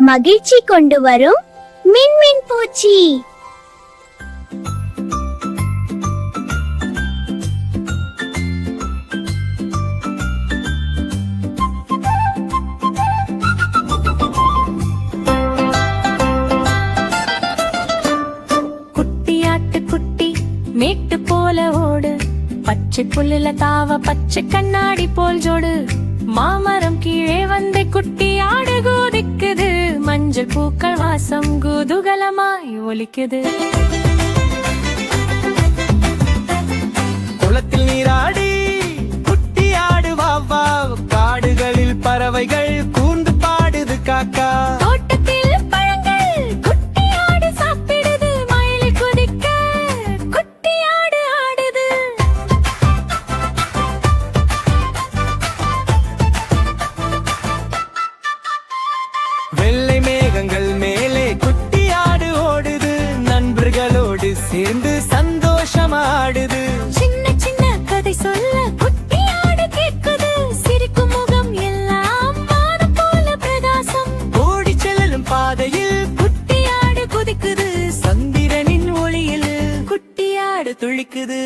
மகிழ்ச்சி கொண்டு வரும் மின்மின் பூச்சி. மேட்டு போல ஓடு, பச்சை புல்லுல தாவ பச்சை கண்ணாடி போல் ஜோடு. மாமரம் கீழே வந்து குட்டி ஆடு குதிக்குது, மஞ்சள் பூக்கள் வாசம் குதூகலமாய் ஒலிக்குது. குளத்தில் நீராடி குட்டி ஆடு வாவா, காடுகளில் பறவைகள் கூர்ந்து பாடுது காக்கா. வெள்ளை மேகங்கள் மேலே குட்டி ஆடு ஓடுது, நண்பர்களோடு சேர்ந்து சந்தோஷமாடுது. சின்ன சின்ன கதை சொல்ல குட்டி ஆடு கேட்குது, சிரிக்கும் முகம் எல்லாம் வானம் போல பிரகாசம். ஓடி செல்லும் பாதையில் குட்டி ஆடு குதிக்குது, சந்திரனின் ஒளியில் குட்டி ஆடு துளிக்குது.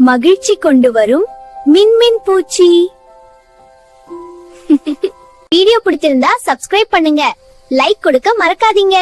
மகிழ்ச்சி கொண்டு வரும் மின்மின் பூச்சி. வீடியோ பிடிச்சிருந்தா சப்ஸ்கிரைப் பண்ணுங்க, லைக் கொடுக்க மறக்காதீங்க.